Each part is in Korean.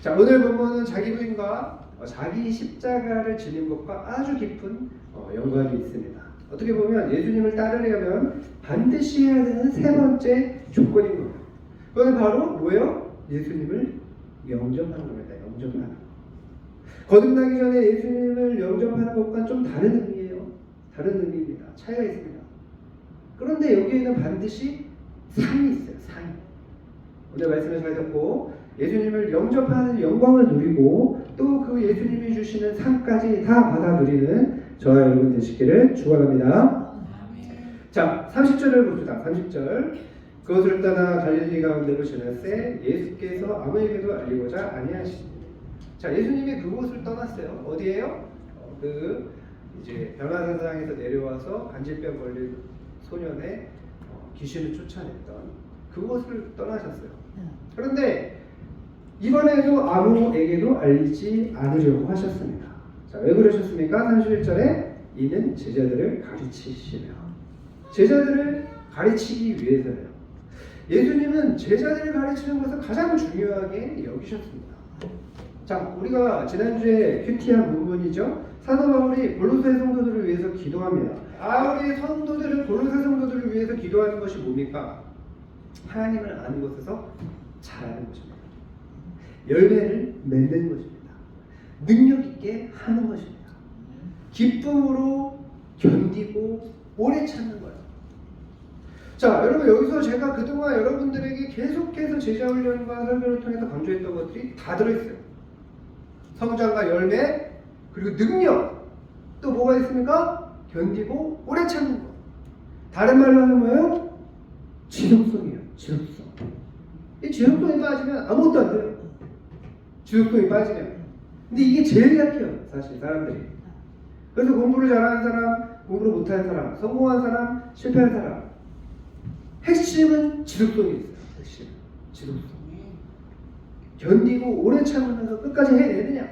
자, 오늘 본문은 자기 부인과 자기 십자가를 지는 것과 아주 깊은 연관이 있습니다. 어떻게 보면 예수님을 따르려면 반드시 해야 되는 세 번째 조건인 거예요. 그것은 바로 뭐예요? 예수님을 영접하는 겁니다. 영접하는 것. 거듭나기 전에 예수님을 영접하는 것과 좀 다른 의미예요. 다른 의미입니다. 차이가 있습니다. 그런데 여기에는 반드시 상이 있어요. 상이. 오늘 말씀을 잘 듣고 예수님을 영접하는 영광을 누리고 또 그 예수님이 주시는 상까지 다 받아 누리는 저와 여러분 되시기를 축원합니다. 자, 30절을 봅시다. 30절. 그것을 떠나 갈릴리 가운데로 지났세 예수께서 아무에게도 알리고자 아니하시니. 자, 예수님이 그곳을 떠났어요. 어디예요? 이제 변화사장에서 내려와서 간질병 걸린 소년의 귀신을 쫓아냈던 그곳을 떠나셨어요. 그런데 이번에도 아무에게도 알리지 않으려고 하셨습니다. 자, 왜 그러셨습니까? 31절에 이는 제자들을 가르치시며. 제자들을 가르치기 위해서예요. 예수님은 제자들을 가르치는 것을 가장 중요하게 여기셨습니다. 자, 우리가 지난주에 큐티한 부분이죠. 사도 바울이 골로새 성도들을 위해서 기도합니다. 바울의 성도들은 골로새 성도들을 위해서 기도하는 것이 뭡니까? 하나님을 아는 것에서 잘하는 것입니다. 열매를 맺는 것입니다. 능력 있게 하는 것입니다. 기쁨으로 견디고 오래 참는 거예요. 자, 여러분, 여기서 제가 그동안 여러분들에게 계속해서 제자훈련과 설교를 통해서 강조했던 것들이 다 들어있어요. 성장과 열매, 그리고 능력, 또 뭐가 있습니까? 견디고 오래 참는 것. 다른 말로 하면 뭐예요? 지속성이에요. 지속성. 이 지속성이 빠지면 아무것도 안 돼요. 지속성이 빠지면. 근데 이게 제일 약해요. 사실 사람들이. 그래서 공부를 잘하는 사람, 공부를 못하는 사람, 성공한 사람, 실패한 사람, 핵심은 지속성이 있어요. 핵심. 지속성. 견디고 오래 참으면서 끝까지 해내느냐.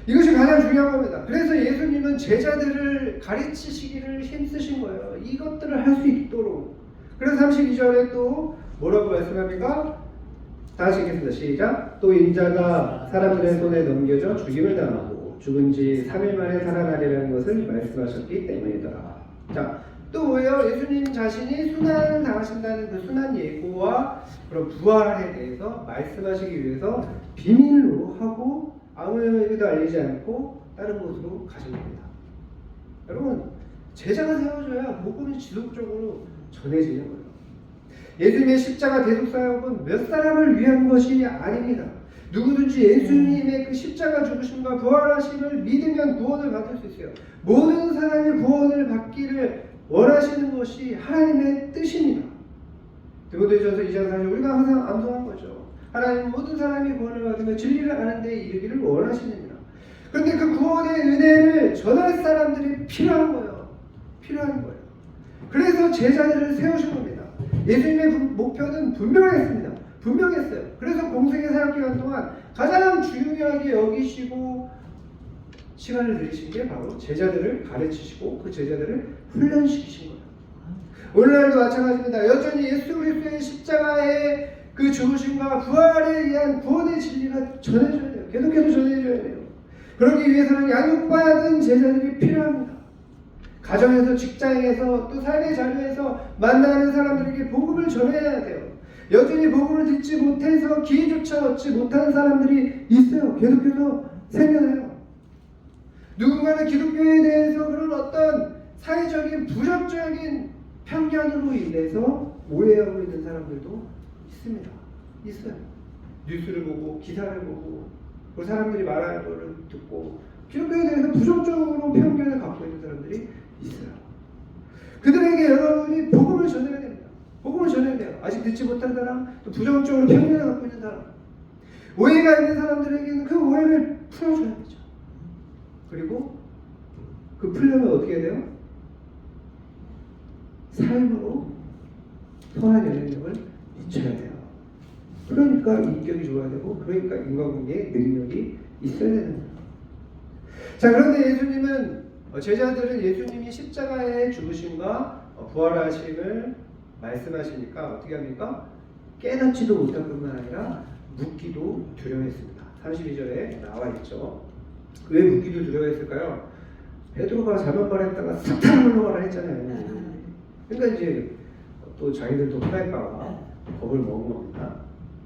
이것이 가장 중요한 겁니다. 그래서 예수님은 제자들을 가르치시기를 힘쓰신 거예요. 이것들을 할 수 있도록. 그래서 32절에 또 뭐라고 말씀합니까? 다시 읽겠습니다. 시작. 또 인자가 사람들의 손에 넘겨져 죽임을 당하고 죽은 지 3일 만에 살아나리라는 것을 말씀하셨기 때문이더라. 자, 또 뭐예요? 예수님 자신이 순환을 당하신다는 그 순환 예고와 그런 부활에 대해서 말씀하시기 위해서 비밀로 하고 아무에게도 알리지 않고 다른 곳으로 가신 겁니다. 여러분, 제자가 세워져야 복음이 지속적으로 전해지는 거예요. 예수님의 십자가 대속사역은 몇 사람을 위한 것이 아닙니다. 누구든지 예수님의 그 십자가 죽으심과 부활하심을 믿으면 구원을 받을 수 있어요. 모든 사람이 구원을 받기를 원하시는 것이 하나님의 뜻입니다. 디모데전서 2장 4절 우리가 항상 암송한 거죠. 하나님은 모든 사람이 구원을 받으며 진리를 아는 데 이르기를 원하시느니라. 그런데 그 구원의 은혜를 전할 사람들이 필요한 거예요. 필요한 거예요. 그래서 제자들을 세우신 겁니다. 예수님의 목표는 분명했습니다. 분명했어요. 그래서 공생의 사역기간 동안 가장 중요하게 여기시고 시간을 들이신 게 바로 제자들을 가르치시고 그 제자들을 훈련시키신 거예요. 오늘날도 마찬가지입니다. 여전히 예수 그리스도의 십자가의 그 죽으심과 부활에 의한 구원의 진리가 전해져야 돼요. 계속해서 전해져야 돼요. 그러기 위해서는 양육받은 제자들이 필요합니다. 가정에서, 직장에서, 또 삶의 자리에서 만나는 사람들에게 복음을 전해야 돼요. 여전히 복음을 듣지 못해서 기회조차 얻지 못하는 사람들이 있어요. 계속해서 생겨나요. 누군가는 기독교에 대해서 그런 어떤 사회적인 부정적인 편견으로 인해서 오해하고 있는 사람들도 있습니다. 있어요. 뉴스를 보고 기사를 보고 그 사람들이 말하는 거를 듣고 기독교에 대해서 부정적으로 편견을 갖고 있는 사람들이 있어요. 그들에게 여러분이 복음을 전해야 됩니다. 복음을 전해야 돼요. 아직 듣지 못한 사람, 또 부정적으로 편견을 갖고 있는 사람, 오해가 있는 사람들에게는 그 오해를 풀어줘야 되죠. 그리고 그 풀려면 어떻게 해야 돼요? 삶으로 선한 영향력을 미쳐야 돼요. 그러니까 인격이 좋아야 되고, 그러니까 인간관계에 능력이 있어야 되는 거예요. 자, 그런데 예수님은 제자들은 예수님이 십자가의 죽으심과 부활하심을 말씀하시니까 어떻게 합니까? 깨닫지도 못할 뿐만 아니라 묻기도 두려워했습니다. 32절에 나와 있죠. 왜 묻기도 두려워했을까요? 베드로가 잘못 말했다가 사탄을 물러가라 했잖아요. 그러니까 이제 또 자기들도 혼날까 겁을 먹은 겁니다.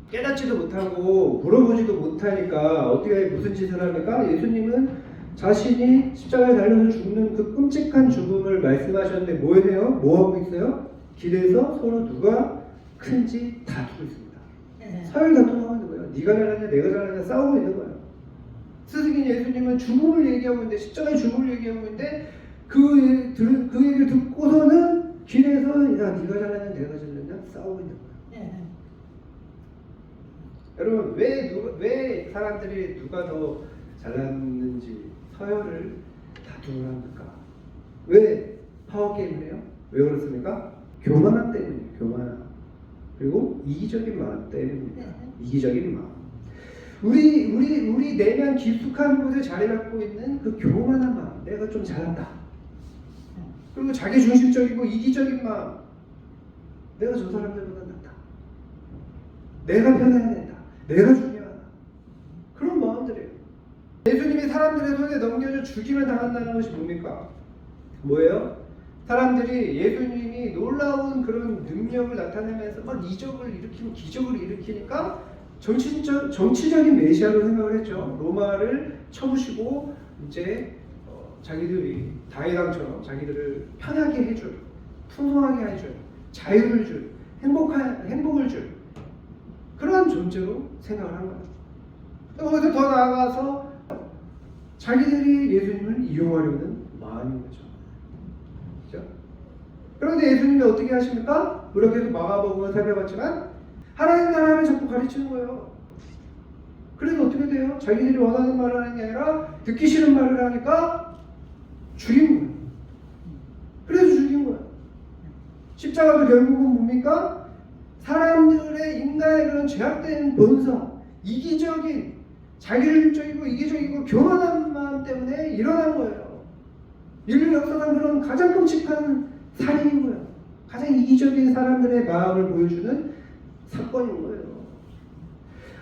깨닫지도 못하고 물어보지도 못하니까 어떻게 무슨 짓을 합니까? 예수님은 자신이 십자가에 달려서 죽는 그 끔찍한 죽음을 말씀하셨는데 뭐 해요? 뭐 하고 있어요? 길에서 서로 누가 큰지 다투고 있습니다. 사회 다툼하고 있는 거예요. 네가 잘하냐 내가 잘하냐 싸우고 있는 거예요. 스승인 예수님은 죽음을 얘기하고 있는데 십자가의 죽음을 얘기하고 있는데 그 얘기를 듣고서는 길에서 야 네가 잘하냐 내가 잘하냐 싸우고 있는 거예요. 여러분 왜 사람들이 누가 더 잘났는지 서열을 다투를 합니까? 왜 파워게임을 해요? 왜 그렇습니까? 교만함 때문이에요. 교만함. 그리고 이기적인 마음 때문입니다. 이기적인 마음. 우리 내면 깊숙한 곳에 자리 잡고 있는 그 교만한 마음. 내가 좀 잘한다. 그리고 자기중심적이고 이기적인 마음. 내가 저 사람들보다 낫다. 내가 편해야 된다. 내가 중요하다. 그런 마음들이에요. 예수님이 사람들의 손에 넘겨져 죽임을 당한다는 것이 뭡니까? 뭐예요? 사람들이 예수님이 놀라운 그런 능력을 나타내면서 막 이적을 일으키고 기적을 일으키니까 정치적인 메시아로 생각을 했죠. 로마를 쳐부시고 이제 자기들이 다윗왕처럼 자기들을 편하게 해줄, 풍성하게 해줄, 자유를 줄, 행복을 줄 그런 존재로 생각을 한 거예요. 거기서 더 나아가서 자기들이 예수님을 이용하려는 마음인 거죠. 그렇죠? 그런데 예수님이 어떻게 하십니까? 우리가 계속 마가복음을 살펴봤지만 하나님 나라를 자꾸 가르치는 거예요. 그래서 어떻게 돼요? 자기들이 원하는 말을 하는 게 아니라 듣기 싫은 말을 하니까 죽인 거예요. 그래서 죽인 거예요. 십자가도 결국은 뭡니까? 사람들의 인간의 그런 죄악된 본성, 이기적인 자기를적이고 이기적이고 교만한 마음 때문에 일어난 거예요. 인류 역사상 그런 가장 끔찍한 살인인 거예요. 가장 이기적인 사람들의 마음을 보여주는 사건인 거예요.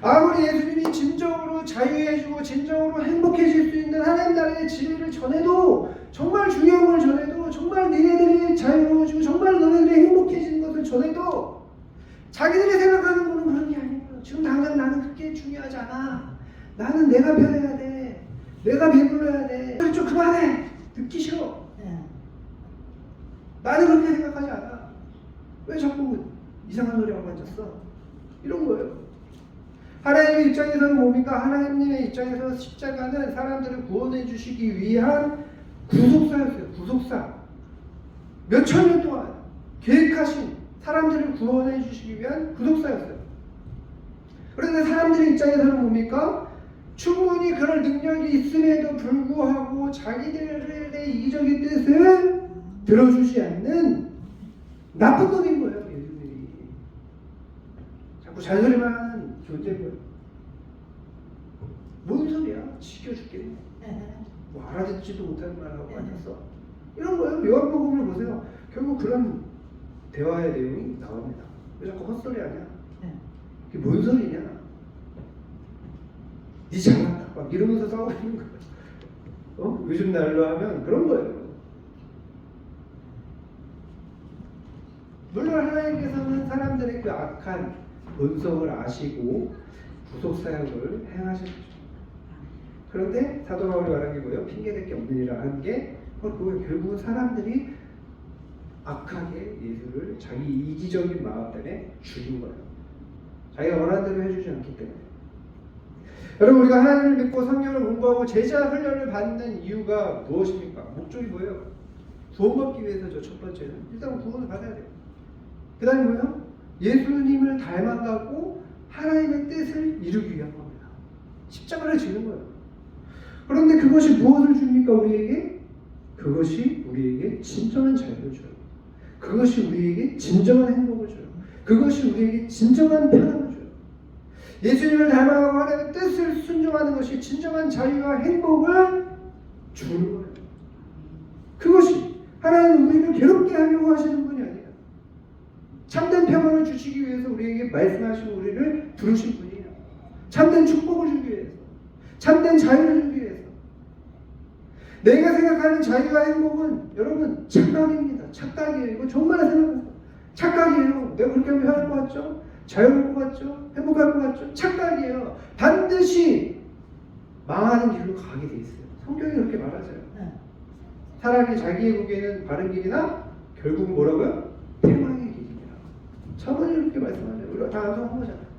아무리 예수님이 진정으로 자유해주고 진정으로 행복해질 수 있는 하나님 나라의 진리를 전해도 정말 중요한 걸 전해도 정말 너네들이 자유로워지고 정말 너네들이 행복해지는 것을 전해도 자기들이 생각하는 거는 그런 게 아니에요. 지금 당장 나는 그게 중요하지 않아. 나는 내가 편해야 돼. 내가 배불러야 돼. 좀 그만해. 듣기 싫어. 나는 그렇게 생각하지 않아. 왜 자꾸 이상한 소리하고 앉았어? 이런 거예요. 하나님의 입장에서는 뭡니까? 하나님의 입장에서 십자가는 사람들을 구원해 주시기 위한 구속사였어요. 구속사. 몇천 년 동안 계획하신 사람들을 구원해 주시기 위한 구속사였어요. 그런데 사람들의 입장에서는 뭡니까? 충분히 그럴 능력이 있음에도 불구하고 자기들의 이기적인 뜻을 들어주지 않는 나쁜 놈인 거예요. 예수님이 자꾸 잔소리만 하는 존재인 거예요. 뭔 소리야? 지켜 죽겠네. 뭐 알아듣지도 못하는 말하고 앉았어. 이런 거예요. 요한복음을 보세요. 결국 그런 대화의 내용이 나옵니다. 왜 자꾸 헛소리 하냐? 그게 뭔 소리냐? 니 잘났다. 막 이러면서 싸우고 있는 거예요. 요즘 날로 하면 그런 거예요. 물론 하나님께서는 사람들의 그 악한 본성을 아시고 구속사역을 행하셨죠. 그런데 사도 바울이 말한 게 뭐예요? 핑계댈 게 없느니라 한 게 그거 결국은 사람들이 악하게 예수를 자기 이기적인 마음 때문에 죽인 거예요. 자기가 원하는 대로 해주지 않기 때문에. 여러분 우리가 하나님을 믿고 성경을 공부하고 제자 훈련을 받는 이유가 무엇입니까? 목적이 뭐예요? 구원받기 위해서죠. 첫 번째는 일단 구원을 받아야 돼요. 그 다음에 뭐예요? 예수님을 닮아가고 하나님의 뜻을 이루기 위한 겁니다. 십자가를 지는 거예요. 그런데 그것이 무엇을 줍니까? 우리에게? 그것이 우리에게 진정한 자유를 줘요. 그것이 우리에게 진정한 행복을 줘요. 그것이 우리에게 진정한 편함을 줘요. 예수님을 닮아가고 하나님의 뜻을 순종하는 것이 진정한 자유와 행복을 주는 거예요. 그것이 하나님은 우리를 괴롭게 하려고 하시는 분이 아니에요. 참된 평안을 주시기 위해서 우리에게 말씀하시고 우리를 부르신 분이에요. 참된 축복을 주기 위해서, 참된 자유를 주기 위해서. 내가 생각하는 자유와 행복은 여러분 착각입니다. 착각이에요. 이거 정말 생각해요. 착각이에요. 내가 그렇게 하면 편할 것 같죠? 자유로울 것 같죠? 행복할 것 같죠? 착각이에요. 반드시 망하는 길로 가게 돼 있어요. 성경이 그렇게 말하죠. 사람이 자기의 보기에는 바른 길이나 결국은 뭐라고요? 패망의 길이라. 저번에 이렇게 말씀하죠. 우리가 다 암송하잖아요.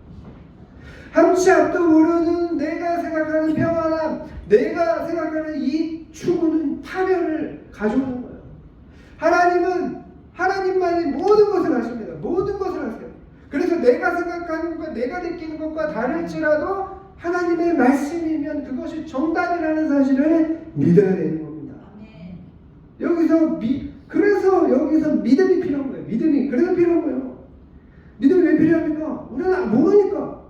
함치 앞도 모르는 내가 생각하는 평안함, 내가 생각하는 이 추구는 파멸을 가져오는 거예요. 하나님은 하나님만이 모든 것을 하십니다. 모든 것을 하세요. 그래서 내가 생각하는 것과 내가 느끼는 것과 다를지라도 하나님의 말씀이면 그것이 정답이라는 사실을 믿어야 되는 겁니다. 그래서 여기서 믿음이 필요한 거예요. 믿음이 그래서 필요한 거예요. 믿음이 왜 필요합니까? 우리는 모르니까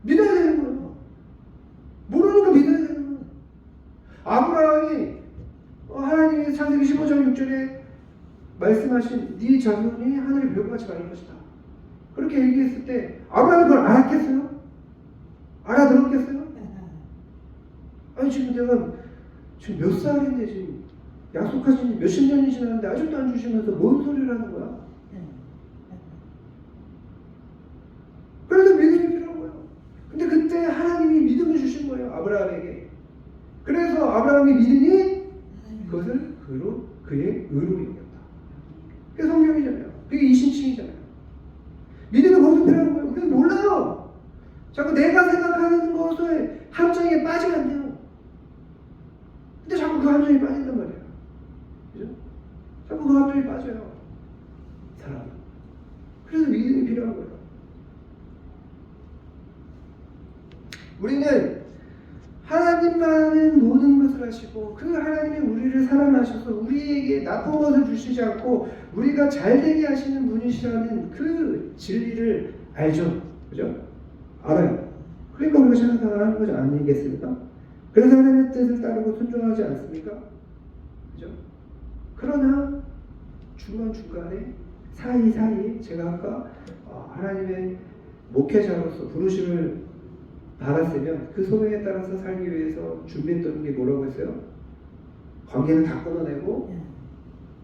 믿어야 되는 거예요. 모르니까 믿어야 되는 거예요. 아브라함이 하나님이 창세기 15장 6절에 말씀하신 네 자손이 하늘의 별같이 많을 것이다. 그렇게 얘기했을 때 아브라함이 그걸 알았겠어요? 알아들었겠어요? 아니 지금 내가 지금 몇 살인데 지금 약속하신 몇십 년이 지났는데 아직도 안 주시면서 뭔 소리를 하는 거야? 그래서 믿음이 필요한 거예요. 근데 그때 하나님이 믿음을 주신 거예요. 아브라함에게. 그래서 아브라함이 믿으니 그것을 그의 의로 여겼다. 그게 성경이잖아요. 그게 이신칭이잖아요. 믿음이 거기서 필요한 거예요. 우리는 몰라요. 자꾸 내가 생각하는 것을 함정에 빠지면 안 돼요. 근데 자꾸 그 함정에 빠진단 말이에요. 그죠? 자꾸 그 함정에 빠져요. 사람은. 그래서 믿음이 필요한 거예요. 우리는 하나님만은 모든 것을 하시고 그 하나님이 우리를 사랑하셔서 우리에게 나쁜 것을 주시지 않고 우리가 잘되게 하시는 분이시라는 그 진리를 알죠. 그죠? 알아요. 그러니까 우리가 신앙생활을 하는 거지 아니겠습니까? 그래서 하나님의 뜻을 따르고 순종하지 않습니까? 그죠? 그러나 중간중간에 사이사이 제가 아까 하나님의 목회자로서 부르심을 받았으면 그 소명에 따라서 살기 위해서 준비했던 게 뭐라고 했어요? 관계는 다 끊어내고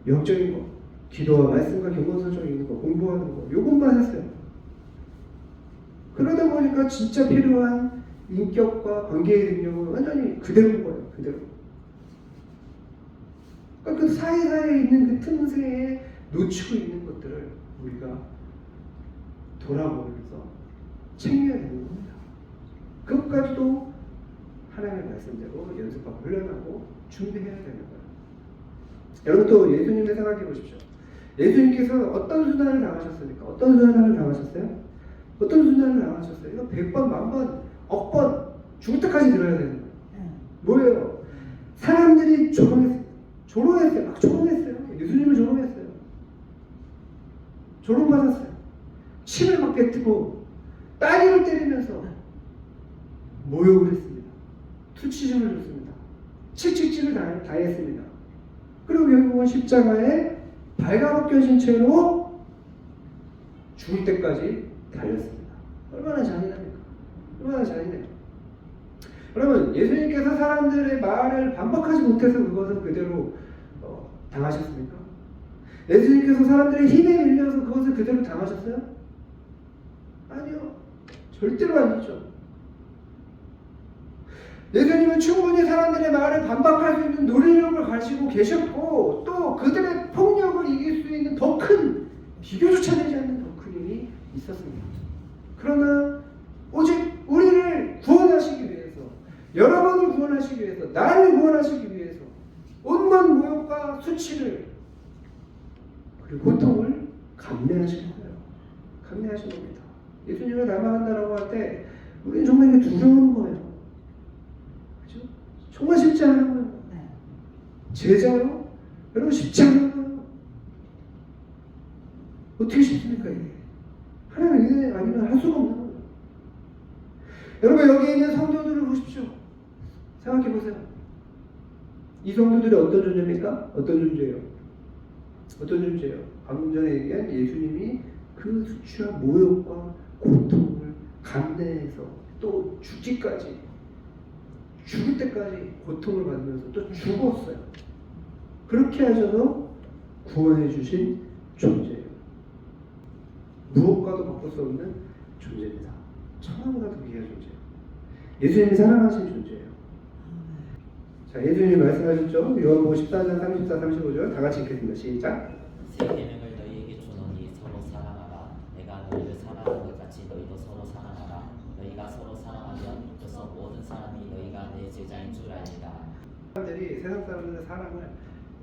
영적인 거, 기도와 말씀과 경건선정 있는 거, 공부하는 거 요것만 했어요. 그러다 보니까 진짜 필요한 인격과 관계의 능력은 완전히 그대로인 거예요. 그대로. 그러니까 그 사이사이에 있는 그 틈새에 놓치고 있는 것들을 우리가 돌아보면서 챙겨야 되는 겁니다. 그것까지도 하나님의 말씀대로 연습하고 훈련하고 준비해야 되는 거예요. 여러분 또 예수님을 생각해 보십시오. 예수님께서 어떤 수단을 당하셨습니까? 어떤 수단을 당하셨어요? 어떤 수단을 당하셨어요? 이거 100번, 만번, 억번 죽을 때까지 들어야 되는 거예요. 뭐예요? 사람들이 조롱했어요. 막 조롱했어요. 예수님을 조롱했어요. 조롱받았어요. 침을 막 뱉고 따귀를 때리면서 모욕을 했습니다. 투치심을 줬습니다. 칙칙질을 다했습니다. 그리고 결국은 십자가에 발가벗겨진 채로 죽을 때까지 달렸습니다. 얼마나 잔인합니까? 얼마나 잔인해요. 여러분 예수님께서 사람들의 말을 반박하지 못해서 그것을 그대로 당하셨습니까? 예수님께서 사람들의 힘에 밀려서 그것을 그대로 당하셨어요? 아니요. 절대로 아니죠. 예수님은 충분히 사람들의 말을 반박할 수 있는 논리력을 가지고 계셨고 또 그들의 폭력을 이길 수 있는 더 큰 비교조차 되지 않는 더 큰 힘이 있었습니다. 그러나 오직 우리를 구원하시기 위해서 여러분을 구원하시기 위해서 나를 구원하시기 위해서 온갖 모욕과 수치를 그리고 고통을 감내하신 거예요. 감내하신 겁니다. 예수님을 닮아간다라고 할 때 우리는 정말 이게 두려운 거예요. 그렇죠? 정말 쉽지 않은 거예요. 제자로 여러분 쉽지 않은 거예요. 어떻게 쉽습니까 이게? 하나님의 은혜 아니면 할 수가 없는 거예요. 여러분 여기 있는 성도들을 보십시오. 생각해 보세요. 이 성도들이 어떤 존재입니까? 어떤 존재예요? 어떤 존재예요? 방금 전에 얘기한 예수님이 그 수치와 모욕과 고통을 감내해서 또 죽기까지, 죽을 때까지 고통을 받으면서 또 죽었어요. 그렇게 하셔서 구원해 주신 존재예요. 무엇과도 바꿀 수 없는 존재입니다. 천하보다 더 귀한 존재예요. 예수님이 사랑하신 존재예요. 자, 예수님이 말씀하셨죠? 요한복음 14장 34, 35절 다 같이 읽겠습니다. 시작. 새 계명을 너희에게 주노니 서로 사랑하라. 내가 너희를 사랑한 것 같이 너희도 서로 사랑하라. 너희가 서로 사랑하면 이로써 모든 사람이 너희가 내 제자인 줄 알리라. 사람들이 세상 사람들의 사랑을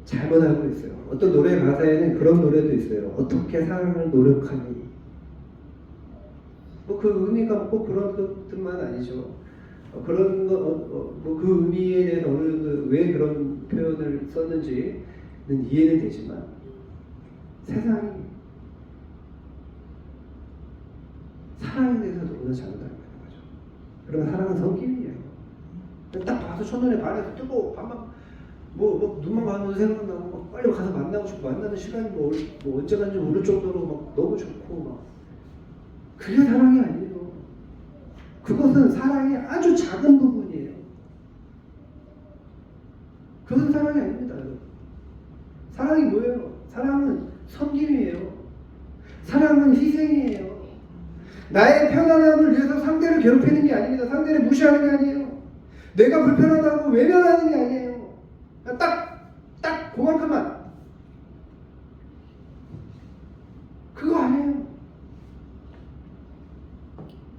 잘못 알고 있어요. 어떤 노래 가사에는 그런 노래도 있어요. 어떻게 사랑을 노력하니. 뭐 그 의미가 꼭 그런 것들만 아니죠. 그런 뭐 그 의미에 대해서 어느 정도 왜 그런 표현을 썼는지는 이해는 되지만 세상이 사랑에 대해서 너무나 잘못 알고 있는 거죠. 그러면 사랑은 성김이에요. 딱 봐서 첫눈에 반해서 뜨고 반만 뭐 눈만 봐도 생각나고 막 빨리 가서 만나고 싶고 만나는 시간이 뭐 언제 간지 모를 정도로 막 너무 좋고 막 그게 사랑이 아니에요. 그것은 사랑의 아주 작은 부분이에요. 그것은 사랑이 아닙니다. 사랑이 뭐예요? 사랑은 섬김이에요. 사랑은 희생이에요. 나의 편안함을 위해서 상대를 괴롭히는 게 아닙니다. 상대를 무시하는 게 아니에요. 내가 불편하다고 외면하는 게 아니에요. 딱 그만큼만. 그거 아니에요.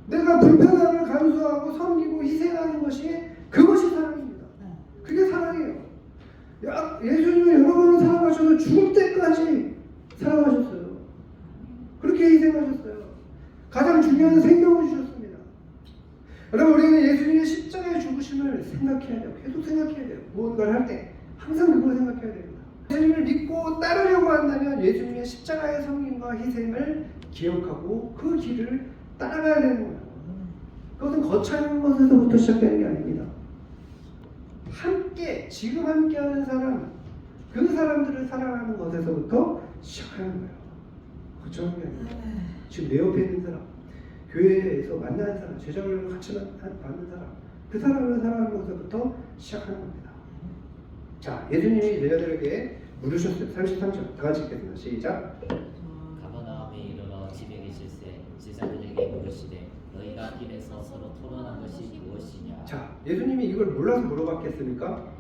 내가 불편함을 감수하고 섬기고 희생하는 것이 그것이 사랑입니다. 그게 사랑이에요. 예수님이 여러분을 사랑하셔서 죽을 때까지 사랑하셨어요. 그렇게 희생하셨어요. 가장 중요한 생명을 주셨습니다. 여러분, 우리는 예수님의 십자가의 죽으심을 생각해야 돼요. 계속 생각해야 돼요. 무언가를 할 때 항상 그걸 생각해야 됩니다. 예수님을 믿고 따르려고 한다면 예수님의 십자가의 섬김과 희생을 기억하고 그 길을 따라가야 되는 거예요. 그것은 거창한 것에서부터 시작되는 게 아닙니다. 지금 함께하는 사람, 그 사람들을 사랑하는 것에서부터 시작하는 거예요. 거창한 게 아닙니다. 지금 내 옆에 있는 사람, 교회에서 만나는 사람, 제자를 같이 만나는 사람, 그 사람을 사랑하는 것에서부터 시작하는 겁니다. 자, 예수님이 제자들에게 물으셨어요. 33절 다 같이 읽겠습니다. 시작. 가버나움에 이르러 집에 계실새 제자들에게 물으시되 너희가 길에서 서로 토론한 것이 무엇이냐. 자, 예수님이 이걸 몰라서 물어봤겠습니까?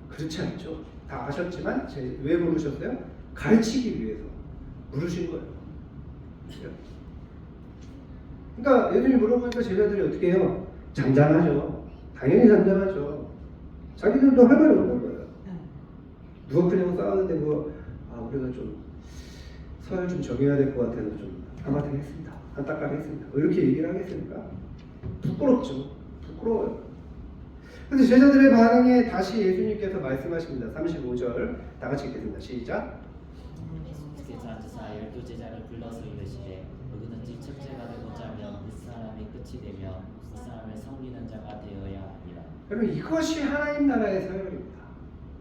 그렇지 않죠. 다 아셨지만 왜 물으셨어요? 가르치기 위해서 물으신 거예요. 그러니까 예수님이 물어보니까 제자들이 어떻게 해요? 잠잠하죠. 당연히 잠잠하죠. 자기들도 할 말이 없는 거예요. 누가 그냥 싸우는데 우리가 좀 서열 좀 정해야 될 것 같아서 좀 한마디 했습니다. 안타깝게 했습니다. 이렇게 얘기를 하겠습니까? 부끄럽죠. 부끄러워요. 그래서 제자들의 반응에 다시 예수님께서 말씀하십니다. 35절 다 같이 읽겠습니다. 시작. 예수께서 앉으사 12제자를 불러서 이르시되 누구든지 첫째가 되고자 하면 그 사람이 끝이 되며 그 사람을 섬기는 자가 되어야 하리라. 여러분, 이것이 하나님 나라의 서열입니다.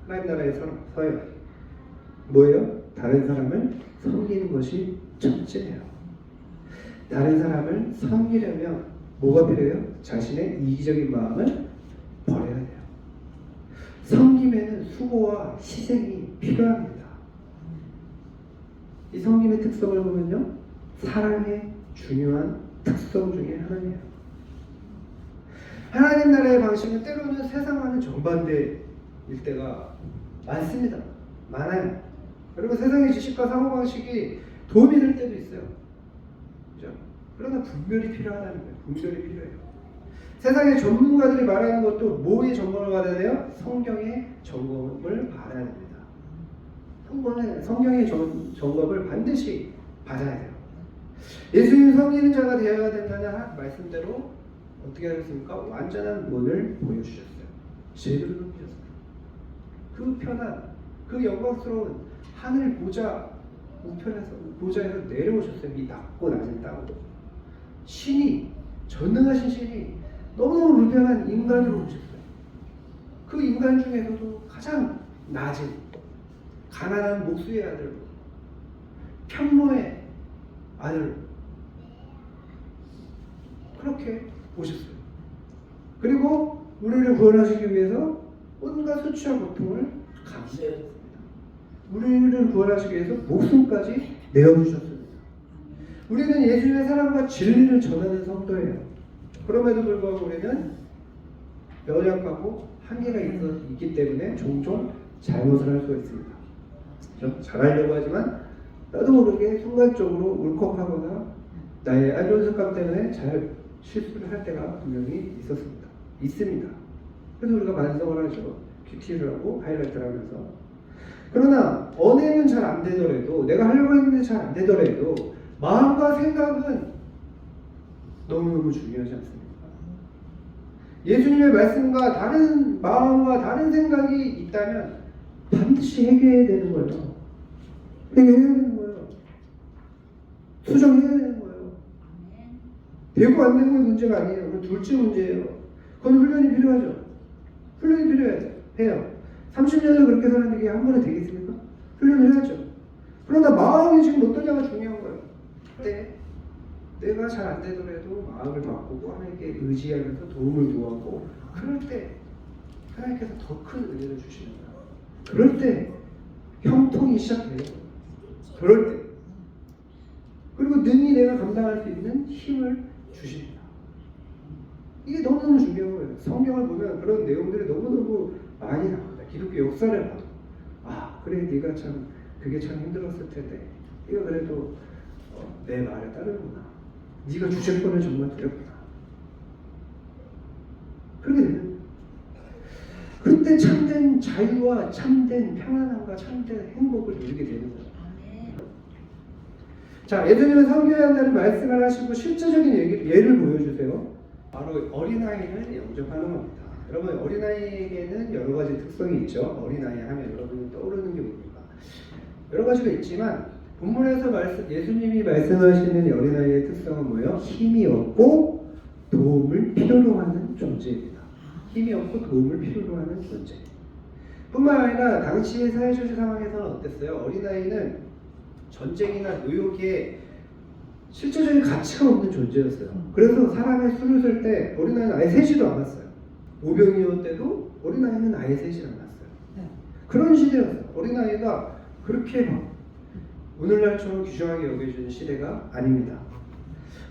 하나님 나라의 서열 뭐예요? 다른 사람을 섬기는 것이 첫째예요. 다른 사람을 섬기려면 뭐가 필요해요? 자신의 이기적인 마음을 버려야 돼요. 섬김에는 수고와 희생이 필요합니다. 이 섬김의 특성을 보면요, 사랑의 중요한 특성 중에 하나예요. 하나님 나라의 방식은 때로는 세상과는 정반대일 때가 많습니다. 많아요. 여러분, 세상의 지식과 사고방식이 도움이 될 때도 있어요. 그죠? 그러나 분별이 필요하다는 거예요. 분별이 필요해요. 세상의 전문가들이 말하는 것도 뭐의 점검을 받아야 돼요? 성경의 점검을 받아야 됩니다. 성경의 점검을 반드시 받아야 돼요. 예수님 섬기는 자가 되어야 된다는 말씀대로 어떻게 하셨습니까? 완전한 문을 보여주셨어요. 제대로 섬기셨어요. 그 편한, 그 영광스러운 하늘 보좌에서 내려오셨어요. 이 낮고 낮은 땅으로. 신이, 전능하신 신이 너무너무 불편한 인간으로 오셨어요. 그 인간 중에서도 가장 낮은 가난한 목수의 아들로, 편모의 아들로 그렇게 오셨어요. 그리고 우리를 구원하시기 위해서 온갖 수치와 고통을 감내하셨습니다. 우리를 구원하시기 위해서 목숨까지 내어주셨습니다. 우리는 예수님의 사랑과 진리를 전하는 성도예요. 그럼에도 불구하고 우리는 연약하고 한계가 있기 때문에 종종 잘못을 할 수가 있습니다. 잘하려고 하지만 나도 모르게 순간적으로 울컥하거나 나의 안 좋은 습관 때문에 잘 실수를 할 때가 분명히 있습니다. 그래서 우리가 반성을 하죠. 큐티를 하고 하이라이트를 하면서. 그러나 언행은 잘 안 되더라도, 내가 하려고 했는데 잘 안 되더라도 마음과 생각은 너무너무 중요하지 않습니까? 예수님의 말씀과 다른 마음과 다른 생각이 있다면 반드시 해결해야 되는 거예요. 해결해야 되는 거예요. 수정해야 되는 거예요. 되고 안 되고의 문제가 아니에요. 그건 둘째 문제예요. 그건 훈련이 필요하죠. 훈련이 필요해요. 30년을 그렇게 사는 게 한 번에 되겠습니까? 훈련을 해야죠. 그러나 마음이 지금 어떠냐가 중요한 거예요. 그때 내가 잘 안 되더라도 마음을 바꾸고 하나님께 의지하면서 도움을 구하고, 그럴 때 하나님께서 더 큰 은혜를 주시는 거예요. 그럴 때 형통이 시작돼요. 그럴 때. 그리고 능히 내가 감당할 수 있는 힘을 주십니다. 이게 너무너무 중요한 거예요. 성경을 보면 그런 내용들이 너무너무 많이 나옵니다. 기독교 역사를 봐도, 아 그래 네가 참 그게 참 힘들었을 텐데 네가 그래도 내 말에 따르구나. 네가 주제권을 정말 두렵구나. 그렇게 되는. 그때 참된 자유와 참된 평안함과 참된 행복을 누리게 되는 거예요. 자, 예수님은 섬겨야 한다는 말씀을 하시고 실제적인 예를 보여주세요. 바로 어린아이를 영접하는 겁니다. 여러분, 어린아이에게는 여러 가지 특성이 있죠. 어린아이 하면 여러분이 떠오르는 게 뭡니까? 여러 가지가 있지만 본문에서 예수님이 말씀하시는 어린아이의 특성은 뭐예요? 힘이 없고 도움을 필요로 하는 존재입니다. 힘이 없고 도움을 필요로 하는 존재. 뿐만 아니라 당시의 사회적 상황에서는 어땠어요? 어린아이는 전쟁이나 노역에 실제적인 가치가 없는 존재였어요. 그래서 사람의 수를 쓸 때 어린아이는 아예 세지도 않았어요. 오병이어 때도 어린아이는 아예 세지 않았어요. 그런 시대였어요. 어린아이가 그렇게 막 오늘날처럼 귀중하게 여겨지는 시대가 아닙니다.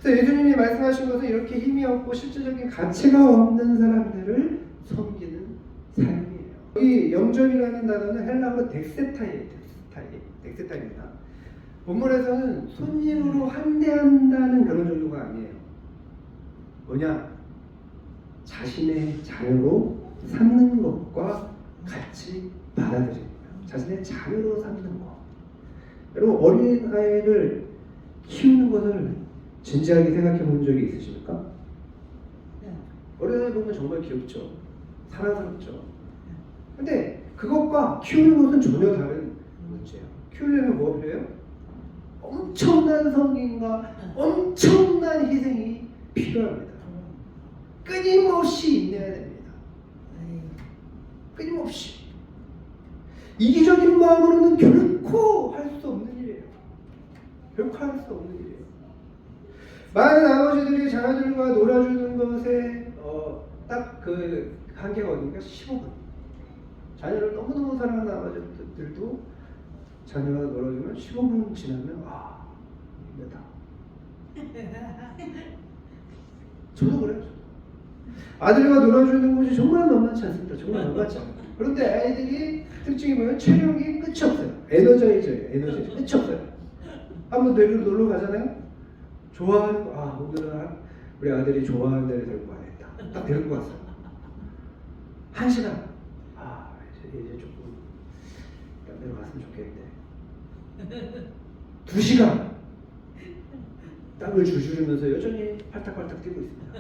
그래서 예수님이 말씀하신 것은 이렇게 힘이 없고 실제적인 가치가 없는 사람들을 섬기는 삶이에요. 여기 영접이라는 단어는 헬라어로 덱세타입니다. 본문에서는 손님으로 환대한다는 그런 정도가 아니에요. 뭐냐? 자신의 자녀로 삼는 것과 같이 받아들입니다. 자신의 자녀로 삼는 것. 여러분, 어린아이를 키우는 것을 진지하게 생각해 본 적이 있으십니까? 네. 어린아이 보면 정말 귀엽죠. 사랑스럽죠. 근데 그것과 키우는 것은 전혀 다른 문제예요. 키우려면 뭐가 필요해요? 엄청난 성인과 엄청난 희생이 필요합니다. 끊임없이 인내해야 됩니다. 끊임없이. 이기적인 마음으로는 결코 할 수 없는 일이에요. 결코 할 수 없는 일이에요. 많은 아버지들이 자녀들과 놀아주는 것에 딱 그 한계가 어딘가 15분. 자녀를 너무너무 사랑하는 아버지들도 자녀가 놀아주면 15분 지나면 힘들다. 저도 그래요. 아들과 놀아주는 것이 정말 만만치 않습니다. 정말 만만치 않아요. 그런데 아이들이 특징이 뭐예요? 체력이 끝이 없어요. 에너자이저예요. 에너지 끝이 없어요. 한번 놀러 가잖아요. 좋아하는 거, 오늘은 우리 아들이 좋아하는 데를 데리고 가야겠다. 딱 데리고 갔어요. 1시간. 이제 조금 딴 데로 갔으면 좋겠는데. 2시간. 땀을 줄줄이면서 여전히 팔딱팔딱 뛰고 있습니다.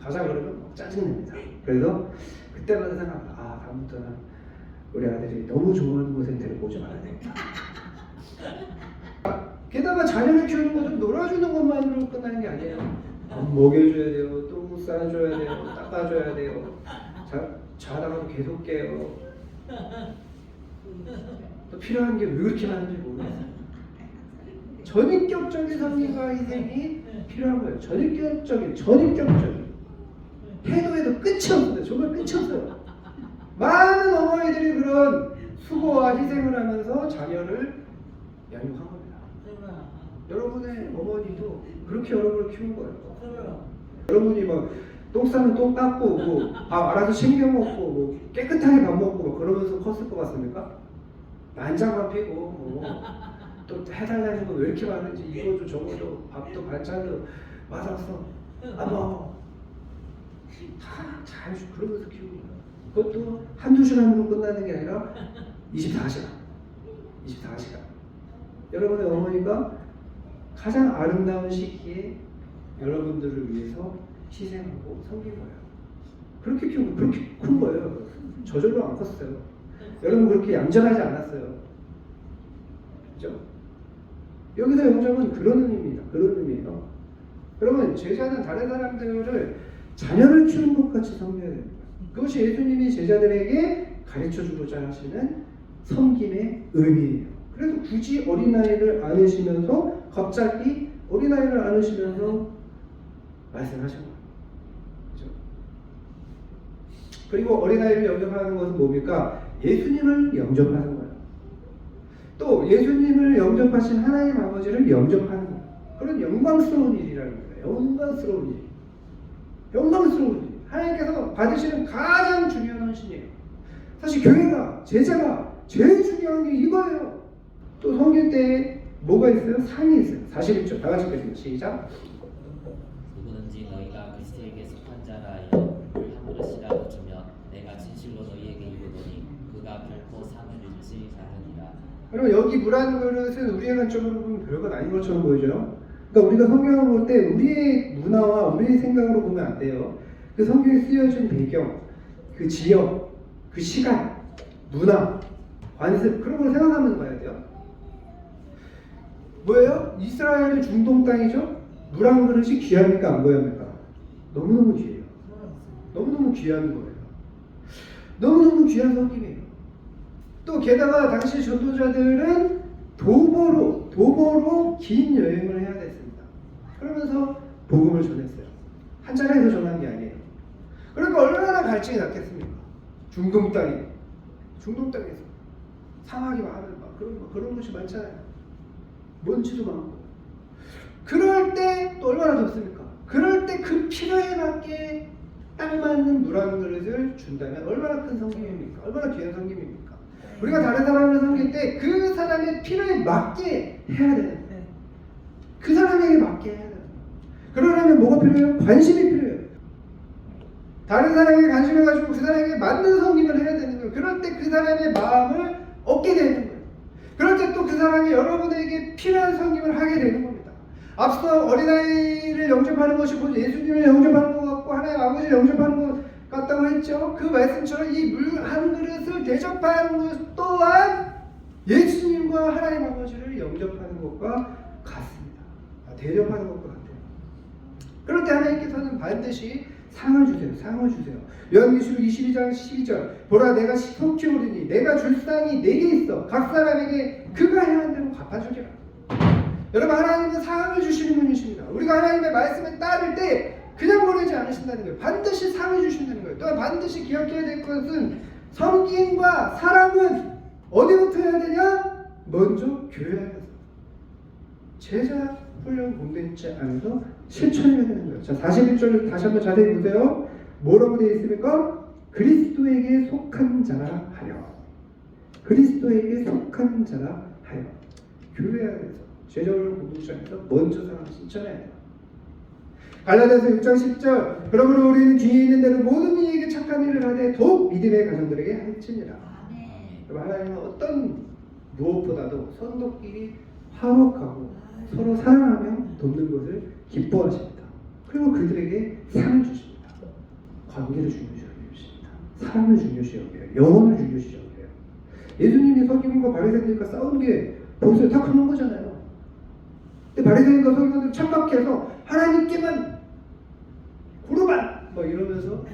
가자 그러면 짜증납니다. 그래서 그때마다 생각합니다. 다음부터는 우리 아들이 너무 좋아하는 곳에 데리고 오지 말아야 되겠다. 게다가 자녀를 키우는 것은 놀아주는 것만으로 끝나는 게 아니에요. 밥 먹여줘야 돼요. 똥 싸줘야 돼요. 닦아줘야 돼요. 자다가도 계속 깨요. 또 필요한 게 왜 그렇게 많은지 모르겠어요. 전인격적인 성리과 희생이 필요한 거예요. 전인격적인. 해도 끝이 없어요. 정말 끝이 없어요. 많은 어머니들이 그런 수고와 희생을 하면서 자녀를 양육한 겁니다. 여러분의 어머니도 그렇게 여러분을 키운 거예요. 여러분이 막 똥 싸면 똥 닦고 뭐 밥 알아서 챙겨 먹고 뭐 깨끗하게 밥 먹고 뭐 그러면서 컸을 것 같습니까? 난장만 피고 뭐 또 해달라는 거 왜 이렇게 많은지 이거도 저거도 밥도 반찬도 맛없어 뭐 다잘 그러면서 키우는 거예요. 그것도 한두 시간으로 끝나는 게 아니라 24시간 여러분의 어머니가 가장 아름다운 시기에 여러분들을 위해서 희생하고 섬긴 거예요. 그렇게 키우고 그렇게 큰 거예요. 저절로 안 컸어요. 여러분 그렇게 얌전하지 않았어요. 그죠? 여기서 영접은 그런 의미입니다. 그런 의미예요. 여러분 제자는 다른 사람들을 자녀를 키우는 것 같이 섬겨야 됩니다. 그것이 예수님이 제자들에게 가르쳐주고자 하시는 섬김의 의미예요. 그래서 굳이 어린아이를 안으시면서 갑자기 어린아이를 안으시면서 말씀하신 거예요. 그죠? 그리고 어린아이를 영접하는 것은 뭡니까? 예수님을 영접하는 거예요. 또 예수님을 영접하신 하나님 아버지를 영접하는 거예요. 그런 영광스러운 일이라는 거예요. 영광스러운 일. 영광스러운 일. 하나님께서 받으시는 가장 중요한 헌신이에요. 사실 교회가, 제자가 제일 중요한 게 이거예요. 또 성경 때에 뭐가 있어요? 상이 있어요. 41절 다 같이 읽겠습니다. 시작. 누구든지 너희가 그리스도에게 속한 자라 하여 물 한 그릇이라도 주면 내가 진실로 너희에게 이르노니 그가 결코 상을 잃지 않으리라. 여러분 여기 물 한 그릇은 우리의 관점으로 보면 별건 아닌 것처럼 보이죠? 그러니까 우리가 성경을 볼 때 우리의 문화와 우리의 생각으로 보면 안 돼요. 그 성경에 쓰여진 배경, 그 지역, 그 시간, 문화, 관습 그런 걸 생각하면서 봐야 돼요. 뭐예요? 이스라엘은 중동 땅이죠? 물 한 그릇이 귀합니까? 안 귀합니까? 너무너무 귀해요. 너무너무 귀한 거예요. 너무너무 귀한 성김이에요. 또 게다가 당시 전도자들은 도보로 긴 여행을 해야 됐습니다. 그러면서 복음을 전했어요. 한 자리에서 전한 게 아니에요. 그러니까 얼마나 갈증이 났겠습니까? 중동 땅에서 사막이 많은 그런 곳이 많잖아요. 먼지도 많고. 그럴 때 또 얼마나 덥습니까? 그럴 때 그 필요에 맞게 딱 맞는 물 한 그릇을 준다면 얼마나 큰 성김입니까? 얼마나 귀한 성김입니까? 우리가 다른 사람을 섬길 때 그 사람의 필요에 맞게 해야 되는 거예요. 그 사람에게 맞게 해야 되는 거예요. 그러려면 뭐가 필요해요? 관심이 필요해요. 다른 사람에게 관심을 가지고 그 사람에게 맞는 섬김을 해야 되는 거예요. 그럴 때 그 사람의 마음을 얻게 되는 거예요. 그럴 때 또 그 사람이 여러분에게 필요한 섬김을 하게 되는 겁니다. 앞서 어린아이를 영접하는 것이 곧 예수님을 영접하는 것 같고 하나님 아버지를 영접하는 것 같다고 했죠. 그 말씀처럼 이 물 한 그릇을 대접하는 것 또한 예수님과 하나님 아버지를 영접하는 것과 같습니다. 대접하는 것과 같아요. 그럴 때 하나님께서는 반드시 상을 주세요. 요한계시록 22장 12절 보라 내가 속히 오리니 내가 줄 상이 내게 있어 각 사람에게 그가 행한 대로 갚아주리라. 여러분 하나님은 상을 주시는 분이십니다. 우리가 하나님의 말씀을 따를 때 그냥 보내지 않으신다는 거예요. 반드시 상을 주신다는 거예요. 또한 반드시 기억해야 될 것은 섬김과 사랑은 어디부터 해야 되냐? 먼저 교회 안에서 제자 훈련 공동체 안에서 실천해야 되는 거예요. 자 41절 다시 한번 자세히 보세요. 뭐라고 되어 있습니까? 그리스도에게 속한 자라 하여. 그리스도에게 속한 자라 하여. 교회 안에서 제자훈련 공동체 안에서 먼저 사랑 실천해야 돼요. 갈라디아서 6장 10절 그러므로 우리는 뒤에 있는 대로 모든 이에게 착한 일을 하되 더욱 믿음의 가정들에게 할지니라. 하나님은 어떤 무엇보다도 성도끼리 화목하고 서로 사랑하며 돕는 것을 기뻐하십니다. 그리고 그들에게 상을 주십니다. 관계를 중요시 여기십니다. 사랑을 중요시 여겨요. 영혼을 중요시 여겨요. 예수님이 서기관과 바리새인들과 싸운 게 보세요. 다 그런 거잖아요. 근데 바리새인과 서기관들 착각해서 하나님께만 고르만 막 이러면서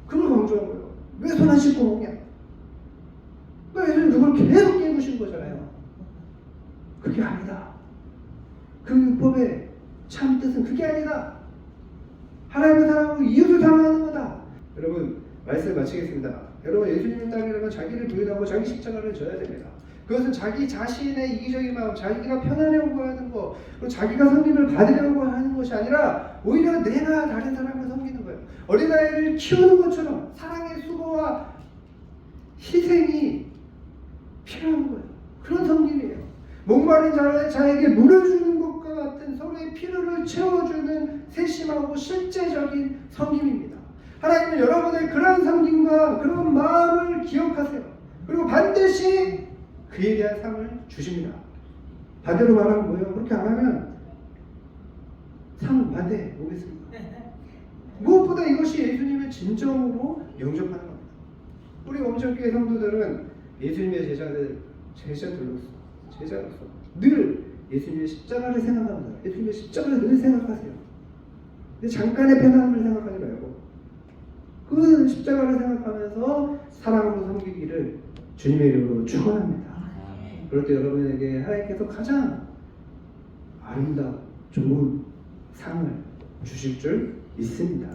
그걸 강조한 거예요. 왜 손 안 씻고 먹냐? 그러니까 예수님 그걸 계속 깨우신 거잖아요. 그게 아니다. 그 율법의 참 뜻은 그게 아니다. 하나님은 말씀 마치겠습니다. 여러분, 예수님을 따르려면 자기를 부인하고 자기 십자가를 져야 됩니다. 그것은 자기 자신의 이기적인 마음, 자기가 편하려고 하는 것, 그리고 자기가 섬김을 받으려고 하는 것이 아니라 오히려 내가 다른 사람을 섬기는 거예요. 어린아이를 키우는 것처럼 사랑의 수고와 희생이 필요한 거예요. 그런 섬김이에요. 목마른 자에게 물을 주는 것과 같은 서로의 필요를 채워주는 세심하고 실제적인 섬김입니다. 하나님은 여러분의 그런 섬김과 그런 마음을 기억하세요. 그리고 반드시 그에 대한 상을 주십니다. 반대로 말하면 뭐예요? 그렇게 안 하면 상 반대 오겠습니다. 무엇보다 이것이 예수님을 진정으로 영접하는 겁니다. 우리 원정교회 성도들은 예수님의 제자들로서 늘 예수님의 십자가를 생각합니다. 예수님의 십자가를 늘 생각하세요. 근데 잠깐의 편안함을 생각하지 말고 그 십자가를 생각하면서 사랑으로 섬기기를 주님의 이름으로 축원합니다. 그럴 때 여러분에게 하나님께서 가장 아름다운 좋은 상을 주실 줄 믿습니다.